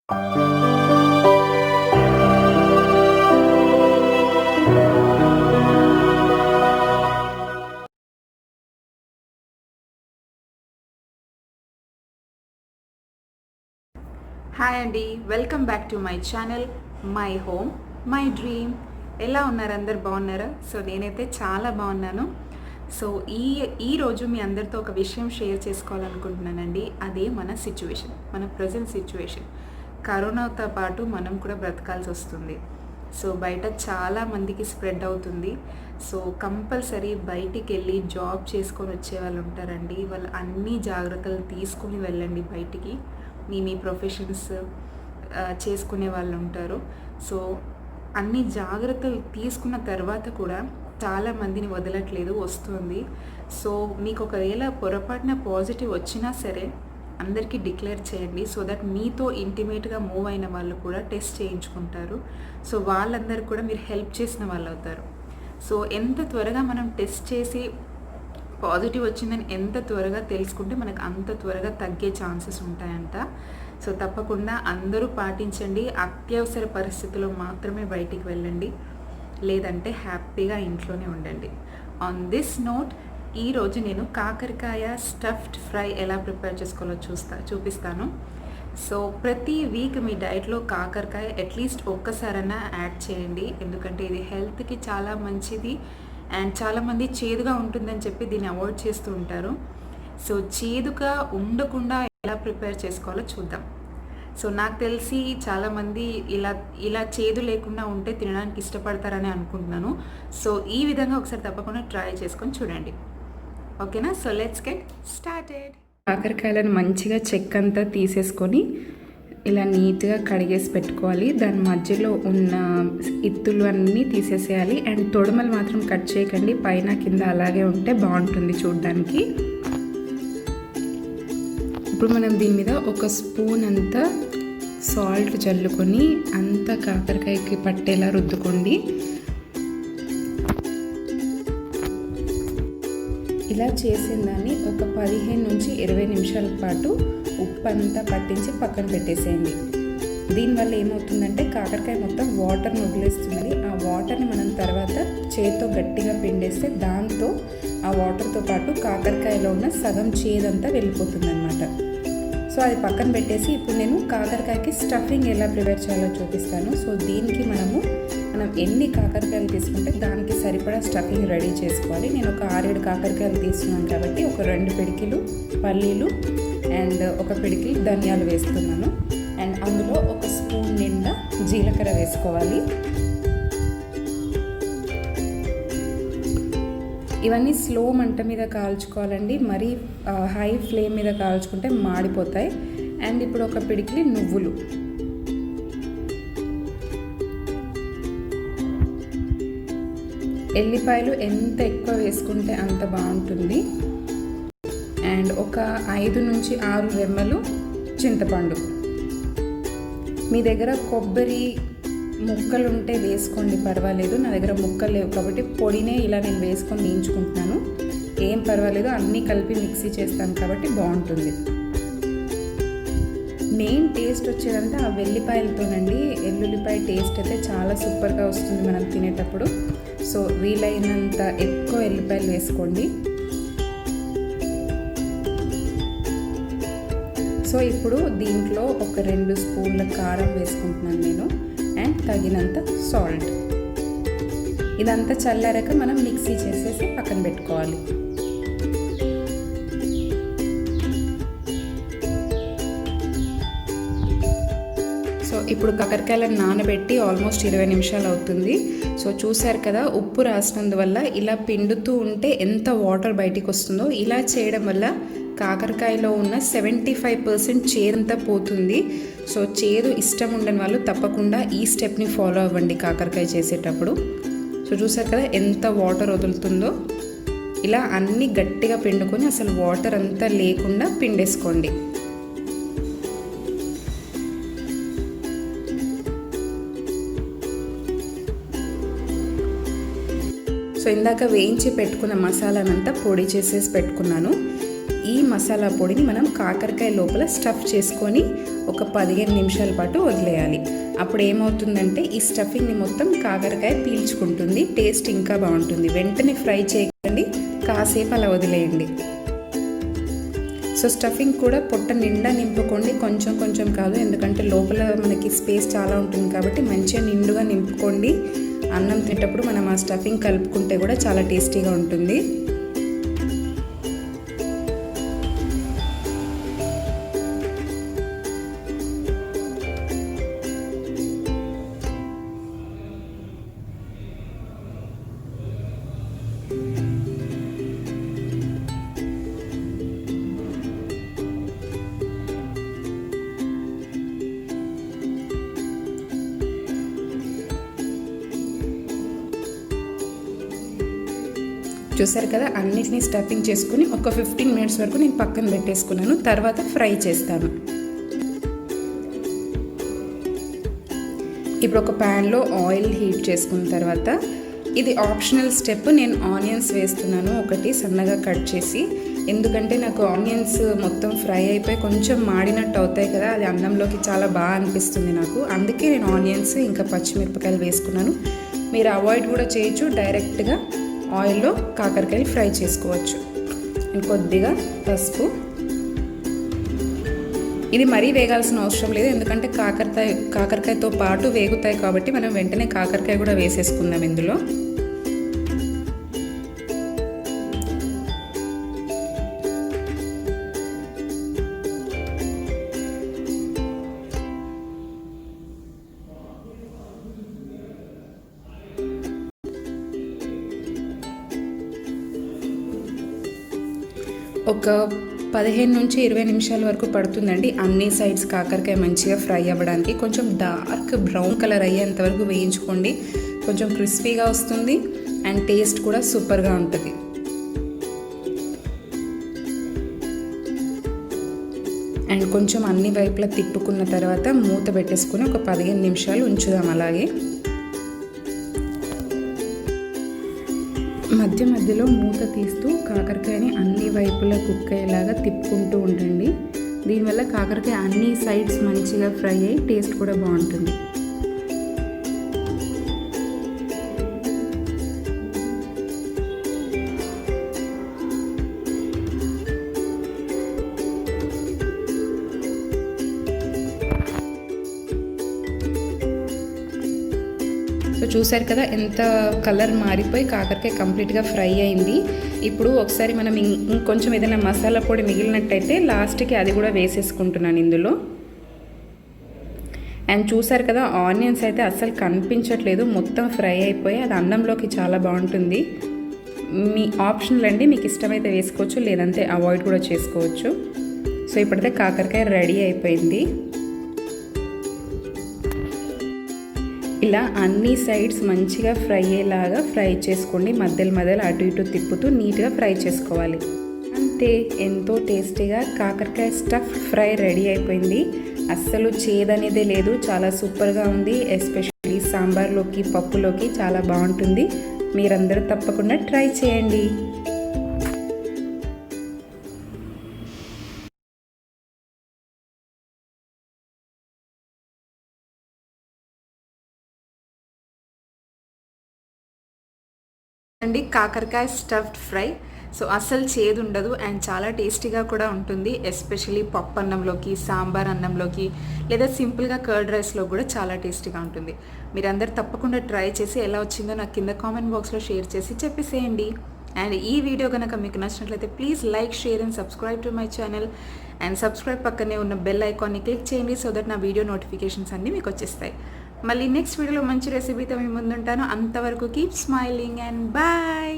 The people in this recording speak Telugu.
హాయ్ అండి, welcome back to my channel my home my dream. ఎలా ఉన్నారు? అందరు బాగున్నారా? సో నేనైతే చాలా బాగున్నాను. సో ఈరోజు మీ అందరితో ఒక విషయం షేర్ చేసుకోవాలనుకుంటున్నానండి. అదే మన సిచ్యువేషన్, మన ప్రజెంట్ సిచ్యువేషన్. కరోనాతో పాటు మనం కూడా బ్రతకాల్సి వస్తుంది. సో బయట చాలా మందికి స్ప్రెడ్ అవుతుంది. సో కంపల్సరీ బయటికి వెళ్ళి జాబ్ చేసుకొని వచ్చే వాళ్ళు ఉంటారండి. వాళ్ళు అన్ని జాగ్రత్తలు తీసుకొని వెళ్ళండి బయటికి. మీ ప్రొఫెషన్స్ చేసుకునే వాళ్ళు ఉంటారు. సో అన్ని జాగ్రత్తలు తీసుకున్న తర్వాత కూడా చాలామందిని వదలట్లేదు, వస్తుంది. సో మీకు ఒకవేళ పొరపాటున పాజిటివ్ వచ్చినా సరే అందరికీ డిక్లేర్ చేయండి. సో దట్ మీతో ఇంటిమేట్గా మూవ్ అయిన వాళ్ళు కూడా టెస్ట్ చేయించుకుంటారు. సో వాళ్ళందరూ కూడా మీరు హెల్ప్ చేసిన వాళ్ళు అవుతారు. సో ఎంత త్వరగా మనం టెస్ట్ చేసి పాజిటివ్ వచ్చిందని ఎంత త్వరగా తెలుసుకుంటే మనకు అంత త్వరగా తగ్గే ఛాన్సెస్ ఉంటాయంట. సో తప్పకుండా అందరూ పాటించండి. అత్యవసర పరిస్థితుల్లో మాత్రమే బయటికి వెళ్ళండి, లేదంటే హ్యాపీగా ఇంట్లోనే ఉండండి. ఆన్ దిస్ నోట్ ఈరోజు నేను కాకరకాయ స్టఫ్డ్ ఫ్రై ఎలా ప్రిపేర్ చేసుకోవాలో చూపిస్తాను. సో ప్రతి వీక్ మీ డైట్లో కాకరకాయ అట్లీస్ట్ ఒక్కసారైనా యాడ్ చేయండి. ఎందుకంటే ఇది హెల్త్కి చాలా మంచిది. అండ్ చాలామంది చేదుగా ఉంటుందని చెప్పి దీన్ని అవాయిడ్ చేస్తూ ఉంటారు. సో చేదుగా ఉండకుండా ఎలా ప్రిపేర్ చేసుకోవాలో చూద్దాం. సో నాకు తెలిసి చాలామంది ఇలా చేదు లేకుండా ఉంటే తినడానికి ఇష్టపడతారని అనుకుంటున్నాను. సో ఈ విధంగా ఒకసారి తప్పకుండా ట్రై చేసుకొని చూడండి. ఓకేనా? So let's get started. కాకరకాయలను మంచిగా చెక్కంతా తీసేసుకొని ఇలా నీట్గా కడిగేసి పెట్టుకోవాలి. దాని మధ్యలో ఉన్న ఇత్తులు అన్నీ తీసేసేయాలి. అండ్ తొడమలు మాత్రం కట్ చేయకండి, పైన కింద అలాగే ఉంటే బాగుంటుంది చూడడానికి. ఇప్పుడు మనం దీని మీద ఒక స్పూన్ అంతా సాల్ట్ చల్లుకొని అంతా కాకరకాయకి పట్టేలా రుద్దుకోండి. ఇలా చేసిన దాన్ని ఒక 15 నుంచి 20 నిమిషాల పాటు ఉప్పు అంతా పట్టించి పక్కన పెట్టేసేయండి. దీనివల్ల ఏమవుతుందంటే కాకరకాయ మొత్తం వాటర్ని వదిలేస్తున్నది. ఆ వాటర్ని మనం తర్వాత చేతితో గట్టిగా పిండేస్తే దాంతో ఆ వాటర్తో పాటు కాకరకాయలో ఉన్న సగం చేదంతా వెళ్ళిపోతుంది అన్నమాట. సో అది పక్కన పెట్టేసి ఇప్పుడు నేను కాకరకాయకి స్టఫింగ్ ఎలా ప్రిపేర్ చేయాలో చూపిస్తాను. సో దీనికి మనం ఎన్ని కాకరకాయలు తీసుకుంటే దానికి సరిపడా స్టఫింగ్ రెడీ చేసుకోవాలి. నేను ఒక 6-7 కాకరకాయలు తీసుకున్నాను కాబట్టి ఒక 2 పిడికిలు పల్లీలు అండ్ ఒక పిడికిలు ధనియాలు వేస్తున్నాను. అండ్ అందులో ఒక స్పూన్ నిండా జీలకర్ర వేసుకోవాలి. ఇవన్నీ స్లో మంట మీద కాల్చుకోవాలండి, మరీ హై ఫ్లేమ్ మీద కాల్చుకుంటే మాడిపోతాయి. అండ్ ఇప్పుడు ఒక పిడికిలి నువ్వులు, ఎల్లిపాయలు ఎంత ఎక్కువ వేసుకుంటే అంత బాగుంటుంది. అండ్ ఒక 5 నుంచి 6 రెమ్మలు చింతపండు. మీ దగ్గర కొబ్బరి ముక్కలు ఉంటే వేసుకోండి, పర్వాలేదు. నా దగ్గర ముక్కలు లేవు కాబట్టి పొడినే ఇలా నేను వేసుకొని వేయించుకుంటున్నాను. ఏం పర్వాలేదు, అన్నీ కలిపి మిక్సీ చేస్తాను కాబట్టి బాగుంటుంది. మెయిన్ టేస్ట్ వచ్చేదంతా ఆ వెల్లిపాయలతోనండి. ఎల్లుల్లిపాయ టేస్ట్ అయితే చాలా సూపర్గా వస్తుంది మనం తినేటప్పుడు. సో వీలైనంత ఎక్కువ ఎల్లిపాయలు వేసుకోండి. సో ఇప్పుడు దీంట్లో ఒక 2 స్పూన్ల కారం వేసుకుంటున్నాను నేను, అండ్ తగినంత సాల్ట్. ఇదంతా చల్లారాక మనం మిక్సీ చేసేసి పక్కన పెట్టుకోవాలి. సో ఇప్పుడు కాకరకాయలను నానబెట్టి ఆల్మోస్ట్ 20 నిమిషాలు అవుతుంది. సో చూసారు కదా, ఉప్పు రాసినందువల్ల ఇలా పిండుతూ ఉంటే ఎంత వాటర్ బయటికి వస్తుందో. ఇలా చేయడం వల్ల కాకరకాయలో ఉన్న 75% చేదంతా పోతుంది. సో చేదు ఇష్టం ఉండని వాళ్ళు తప్పకుండా ఈ స్టెప్ని ఫాలో అవ్వండి కాకరకాయ చేసేటప్పుడు. సో చూసారు కదా ఎంత వాటర్ వదులుతుందో. ఇలా అన్నీ గట్టిగా పిండుకొని అసలు వాటర్ అంతా లేకుండా పిండేసుకోండి. సో ఇందాక వేయించి పెట్టుకున్న మసాలానంతా పొడి చేసేసి పెట్టుకున్నాను. ఈ మసాలా పొడిని మనం కాకరకాయ లోపల స్టఫ్ చేసుకొని ఒక 15 నిమిషాల పాటు వదిలేయాలి. అప్పుడు ఏమవుతుందంటే ఈ స్టఫింగ్ని మొత్తం కాకరకాయ పీల్చుకుంటుంది, టేస్ట్ ఇంకా బాగుంటుంది. వెంటనే ఫ్రై చేయకండి, కాసేపు అలా వదిలేయండి. సో స్టఫింగ్ కూడా పొట్ట నిండా నింపుకోండి, కొంచెం కొంచెం కాదు, ఎందుకంటే లోపల మనకి స్పేస్ చాలా ఉంటుంది కాబట్టి మంచిగా నిండుగా నింపుకోండి. అన్నం తినేటప్పుడు మనం ఆ స్టఫింగ్ కలుపుకుంటే కూడా చాలా టేస్టీగా ఉంటుంది. చూసారు కదా, అన్నిటినీ స్టఫింగ్ చేసుకుని ఒక 15 మినిట్స్ వరకు నేను పక్కన పెట్టేసుకున్నాను. తర్వాత ఫ్రై చేస్తాను. ఇప్పుడు ఒక ప్యాన్లో ఆయిల్ హీట్ చేసుకున్న తర్వాత, ఇది ఆప్షనల్ స్టెప్, నేను ఆనియన్స్ వేస్తున్నాను ఒకటి సన్నగా కట్ చేసి. ఎందుకంటే నాకు ఆనియన్స్ మొత్తం ఫ్రై అయిపోయి కొంచెం మాడినట్టు అవుతాయి కదా, అది అన్నంలోకి చాలా బాగా అనిపిస్తుంది నాకు. అందుకే నేను ఆనియన్స్ ఇంకా పచ్చిమిరపకాయలు వేసుకున్నాను. మీరు అవాయిడ్ కూడా చేయొచ్చు, డైరెక్ట్గా ఆయిల్లో కాకరకాయలు ఫ్రై చేసుకోవచ్చు. ఇంకొద్దిగా పసుపు. ఇది మరీ వేగాల్సిన అవసరం లేదు, ఎందుకంటే కాకరకాయతో పాటు వేగుతాయి కాబట్టి మనం వెంటనే కాకరకాయ కూడా వేసేసుకుందాం ఇందులో. ఒక 15 నుంచి 20 నిమిషాల వరకు పడుతుందండి అన్ని సైడ్స్ కాకరకాయ మంచిగా ఫ్రై అవ్వడానికి. కొంచెం డార్క్ బ్రౌన్ కలర్ అయ్యేంత వరకు వేయించుకోండి, కొంచెం క్రిస్పీగా వస్తుంది అండ్ టేస్ట్ కూడా సూపర్గా ఉంటుంది. అండ్ కొంచెం అన్ని వైపులా తిప్పుకున్న తర్వాత మూత పెట్టేసుకొని ఒక 15 నిమిషాలు ఉంచుదాం అలాగే. మధ్య మధ్యలో మూత తీస్తూ కాకరకాయని అన్ని వైపులా కుక్ అయ్యేలాగా తిప్పుకుంటూ ఉండండి. దీనివల్ల కాకరకాయ అన్ని సైడ్స్ మంచిగా ఫ్రై అయ్యి టేస్ట్ కూడా బాగుంటుంది. సో చూసారు కదా, ఎంత కలర్ మారిపోయి కాకరకాయ కంప్లీట్గా ఫ్రై అయింది. ఇప్పుడు ఒకసారి మనం ఇంకొంచెం ఏదైనా మసాలా పొడి మిగిలినట్టయితే లాస్ట్కి అది కూడా వేసేసుకుంటున్నాను ఇందులో. అండ్ చూసారు కదా, ఆనియన్స్ అయితే అస్సలు కనిపించట్లేదు, మొత్తం ఫ్రై అయిపోయి అది అన్నంలోకి చాలా బాగుంటుంది. మీ ఆప్షనల్ అండి, మీకు ఇష్టమైతే వేసుకోవచ్చు, లేదంటే అవాయిడ్ కూడా చేసుకోవచ్చు. సో ఇప్పుడైతే కాకరకాయ రెడీ అయిపోయింది. ఇలా అన్ని సైడ్స్ మంచిగా ఫ్రై అయ్యేలాగా ఫ్రై చేసుకోండి. మధ్యలో అటు ఇటు తిప్పుతూ నీట్గా ఫ్రై చేసుకోవాలి. అంతే, ఎంతో టేస్టీగా కాకరకాయ స్టఫ్ ఫ్రై రెడీ అయిపోయింది. అస్సలు చేదనేదే లేదు, చాలా సూపర్గా ఉంది. ఎస్పెషల్లీ సాంబార్లోకి, పప్పులోకి చాలా బాగుంటుంది. మీరందరూ తప్పకుండా ట్రై చేయండి. అండి కాకరకాయ స్టఫ్డ్ ఫ్రై. సో అస్సలు చేదు ఉండదు అండ్ చాలా టేస్టీగా కూడా ఉంటుంది. ఎస్పెషలీ పప్పు అన్నంలోకి, సాంబార్ అన్నంలోకి, లేదా సింపుల్గా కర్డ్ రైస్లో కూడా చాలా టేస్టీగా ఉంటుంది. మీరందరూ తప్పకుండా ట్రై చేసి ఎలా వచ్చిందో నాకు కింద కామెంట్ బాక్స్లో షేర్ చేసి చెప్పేసేయండి. అండ్ ఈ వీడియో కనుక మీకు నచ్చినట్లయితే please like, share and subscribe to my channel. And subscribe పక్కనే ఉన్న బెల్ ఐకాన్ని క్లిక్ చేయండి, సో దట్ నా వీడియో నోటిఫికేషన్స్ అన్నీ మీకు వచ్చేస్తాయి. మళ్ళీ నెక్స్ట్ వీడియోలో మంచి రెసిపీతో మీ ముందుంటాను. అంతవరకు కీప్ స్మైలింగ్ అండ్ బాయ్.